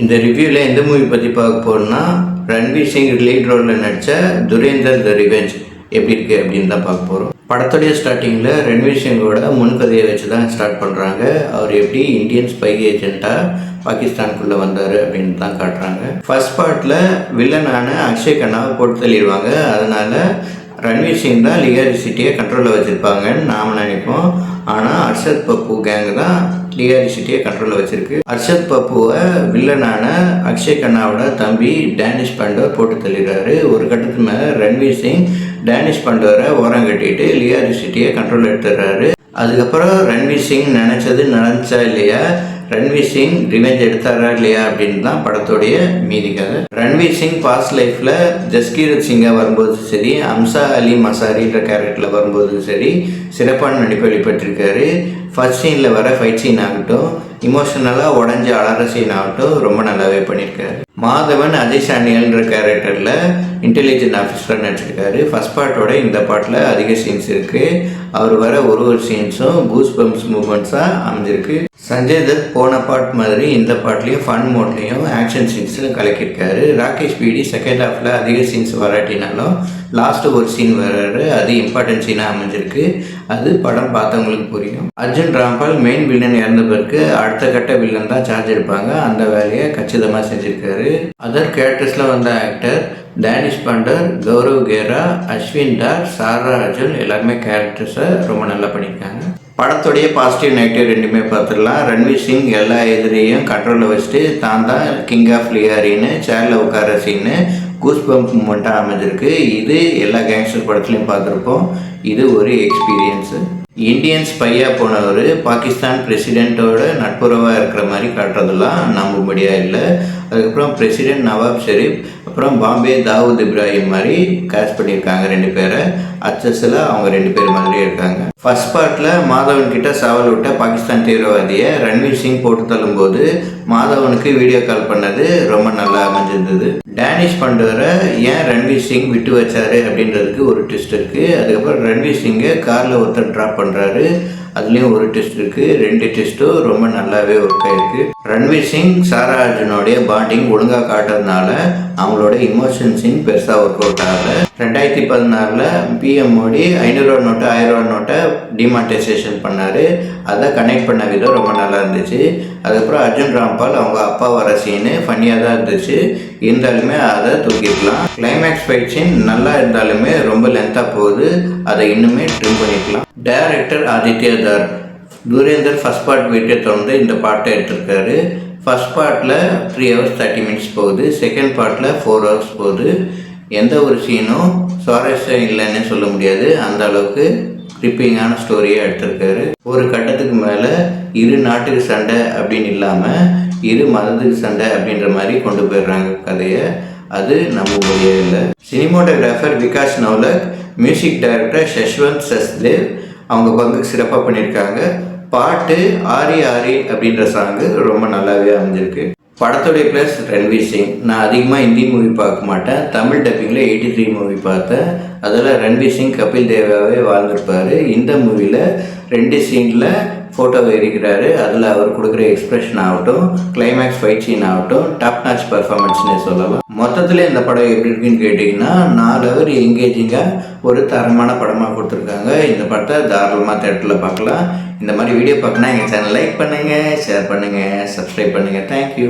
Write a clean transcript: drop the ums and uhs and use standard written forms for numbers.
இந்த ரிவ்யூவில் எந்த மூவி பற்றி பார்க்க போகிறோம்னா ரன்வீர் சிங் லீட் ரோலில் நடித்த துரேந்தர் த ரிவெஞ்ச் எப்படி இருக்குது அப்படின்னு தான் பார்க்க போகிறோம். படத்துடைய ஸ்டார்டிங்கில் ரன்வீர் சிங்கோட முன்கதையை வச்சு தான் ஸ்டார்ட் பண்ணுறாங்க. அவர் எப்படி இந்தியன் ஸ்பை ஏஜென்ட்டாக பாகிஸ்தானுக்குள்ளே வந்தார் அப்படின்னு தான் காட்டுறாங்க. ஃபர்ஸ்ட் பார்ட்டில் வில்லனான அக்ஷய் கண்ணாவை போட்டு தள்ளிடுவாங்க. அதனால் ரன்வீர் சிங் தான் லிகாரி சிட்டியை கண்ட்ரோலில் வச்சுருப்பாங்கன்னு நாம் நினைப்போம். ஆனால் அர்ஷத் பப்பு கேங்கு தான் லிகாரி சிட்டியை கண்ட்ரோலில் வச்சுருக்கு. அர்ஷத் பப்புவை வில்லனான அக்ஷய் கண்ணாவோட தம்பி டேனிஷ் பாண்டவர் போட்டு தள்ளிடுறாரு. ஒரு கட்டத்துக்கு மேலே ரன்வீர் சிங் டேனிஷ் பாண்டவரை ஓரம் கட்டிட்டு லிகாரி சிட்டியை கண்ட்ரோல் எடுத்துடுறாரு. அதுக்கப்புறம் ரன்வீர் சிங் நினச்சது நடந்துச்சா இல்லையா, ரன்வீர் சிங் ரிவெஞ்ச் எடுத்தாரா இல்லையா அப்படின்னு தான் படத்தோடைய மீதி கதை. ரன்வீர் சிங் பாஸ்ட் லைஃப்பில் ஜஸ்கீரத் சிங்காக வரும்போது சரி, அம்சா அலி மசாரின்ற கேரக்டரில் வரும்போதும் சரி சிறப்பான நடிப்பு வெளிப்பட்டிருக்காரு. ஃபர்ஸ்ட் சீனில் வர ஃபைட் சீன் ஆகட்டும், இமோஷனலாக உடஞ்சி அலற சீன் ஆகட்டும் ரொம்ப நல்லாவே பண்ணியிருக்காரு. மாதவன் அஜய் சாண்டியல்ன்ற கேரக்டரில் இன்டெலிஜென்ட் ஆஃபீஸராக நடிச்சிருக்காரு. ஃபர்ஸ்ட் பார்ட்டோட இந்த பாட்டில் அதிக சீன்ஸ் இருக்குது. அவர் வர ஒரு சீன்ஸும் கூஸ் பம்ப்ஸ் மூமெண்ட்ஸாக அமைஞ்சிருக்கு. சஞ்சய் தத் போன பாட் மாதிரி இந்த பாட்லேயும் ஃபன் மோட்லேயும் ஆக்ஷன் சீன்ஸில் கலக்கியிருக்காரு. ராகேஷ் பீடி செகண்ட் ஹாஃபில் அதிக சீன்ஸ் வராட்டினாலும் லாஸ்ட்டு ஒரு சீன் வர்றாரு, அது இம்பார்ட்டன்ட் சீனாக அமைஞ்சிருக்கு. அது படம் பார்த்தவங்களுக்கு புரியும். அர்ஜுன் ராம்பால் மெயின் வில்லன் இறந்த பிறகு அடுத்த கட்ட வில்லன் தான் சார்ஜ் எடுப்பாங்க. அந்த வேலையை கச்சிதமாக செஞ்சுருக்காரு. அதர் கேரக்டர்ஸில் வந்த ஆக்டர் டேனிஷ் பாண்டர், கௌரவ் கேரா, அஸ்வின் தார், சாரா அர்ஜுன் எல்லாருமே கேரக்டர்ஸை ரொம்ப நல்லா பண்ணியிருக்காங்க. படத்துடைய பாசிட்டிவ் நெகட்டிவ் ரெண்டுமே பார்த்துடலாம். ரன்வீர் சிங் எல்லா எதிரியும் கண்ட்ரோலில் வச்சுட்டு தான் கிங் ஆஃப் லிகாரின்னு சேரில் உட்கார சீன்னு கூஸ் பம்ப் மூமெண்ட்டாக அமைஞ்சிருக்கு. இது எல்லா கேங்ஸ்டர் படத்துலையும் பார்த்துருப்போம். இது ஒரு எக்ஸ்பீரியன்ஸு. இந்தியன் ஸ்பையாக போனவர் பாகிஸ்தான் பிரசிடெண்ட்டோட நட்புறவாக இருக்கிற மாதிரி காட்டுறதெல்லாம் நம்பும்படியாக இல்லை. அதுக்கப்புறம் பிரசிடெண்ட் நவாப் ஷெரீப், அப்புறம் பாம்பே தாவூத் இப்ராஹிம் மாதிரி கேஸ்ட் பண்ணியிருக்காங்க. ரெண்டு பேரை அச்சஸில் அவங்க ரெண்டு பேர் மாதிரியே இருக்காங்க. ஃபர்ஸ்ட் பார்ட்டில் மாதவன் கிட்ட சவால் விட்ட பாகிஸ்தான் தீவிரவாதியை ரன்வீர் சிங் போட்டு தள்ளும்போது மாதவனுக்கு வீடியோ கால் பண்ணது ரொம்ப நல்லா அமைஞ்சிருந்தது. டேனிஷ் பாண்டவரை ஏன் ரன்வீர் சிங் விட்டு வச்சாரு அப்படின்றதுக்கு ஒரு ட்விஸ்ட் இருக்குது. அதுக்கப்புறம் ரன்வீர் சிங்கை காரில் ஒருத்தர் ட்ராப் பண்ணுறாரு, அதுலேயும் ஒரு டெஸ்ட் இருக்குது. ரெண்டு டெஸ்ட்டும் ரொம்ப நல்லாவே ஒர்க் ஆகிருக்கு. ரன்வீர் சிங் சாரா அர்ஜுனோடைய பாண்டிங் ஒழுங்காக காட்டுறதுனால அவங்களோட இமோஷன் சீன் பெருசாக ஒர்க் அவுட் ஆகலை. 2016 பிஎம் மோடி 500 நோட்டு 1000 நோட்டை டிமானிட்டைசேஷன் பண்ணார். அதை கனெக்ட் பண்ண விதம் ரொம்ப நல்லா இருந்துச்சு. அதுக்கப்புறம் அர்ஜுன் ராம்பால் அவங்க அப்பா வர சீனு ஃபன்னியாக தான் இருந்துச்சு. இருந்தாலுமே அதை தூக்கிக்கலாம். கிளைமேக்ஸ் ஃபைட் சீன் நல்லா இருந்தாலுமே ரொம்ப லென்த்தாக போகுது, அதை இன்னுமே ட்ரிம் பண்ணிக்கலாம். டைரக்டர் ஆதித்யா தார் துரேந்தர் ஃபர்ஸ்ட் பார்ட் வீட்டை தொடர்ந்து இந்த பாட்டை எடுத்திருக்காரு. ஃபர்ஸ்ட் பார்ட்டில் 3 hours 30 minutes போகுது, செகண்ட் பார்ட்டில் 4 hours போகுது. எந்த ஒரு சீனும் சுவாரஸ்யம் இல்லைன்னு சொல்ல முடியாது, அந்த அளவுக்கு கிரிப்பிங்கான ஸ்டோரியாக எடுத்திருக்காரு. ஒரு கட்டத்துக்கு மேலே இரு நாட்டுக்கு சண்டை அப்படின்னு இல்லாமல் இரு மதத்துக்கு சண்டை அப்படின்ற மாதிரி கொண்டு போயிடுறாங்க கதையை. அது நம்ப முடியவே இல்லை. சினிமோட்டோகிராஃபர் விகாஸ் நவ்லக், மியூசிக் டைரக்டர் ஷஷ்வந்த் சஸ்தேவ் அவங்க பங்கு சிறப்பாக பண்ணியிருக்காங்க. பாட்டு ஆரி ஆரி அப்படின்ற சாங்கு ரொம்ப நல்லாவே அமைஞ்சிருக்கு. படத்துடைய ப்ளஸ் ரன்வீர் சிங். நான் அதிகமாக ஹிந்தி மூவி பார்க்க மாட்டேன். தமிழ் டப்பிங்கில் 83 மூவி பார்த்தேன். அதில் ரன்வீர் சிங் கபில் தேவாவே வாழ்ந்திருப்பார். இந்த மூவியில் 2 சீனில் ஃபோட்டோ எரிக்கிறாரு. அதில் அவர் கொடுக்குற எக்ஸ்பிரஷன் ஆகட்டும், கிளைமேக்ஸ் ஃபைட் சீன் ஆகட்டும் டாப் நாச் பர்ஃபார்மன்ஸ்னே சொல்லலாம். மொத்தத்தில் இந்த படம் எப்படி இருக்குன்னு கேட்டிங்கன்னா 4 hour எங்கேஜிங்காக ஒரு தரமான படமாக கொடுத்துருக்காங்க. இந்த படத்தை தாராளமாக தேட்டரில் பார்க்கலாம். இந்த மாதிரி வீடியோ பார்க்கணுன்னா எங்கள் சேனல் லைக் பண்ணுங்கள், ஷேர் பண்ணுங்கள், சப்ஸ்கிரைப் பண்ணுங்கள். தேங்க்யூ.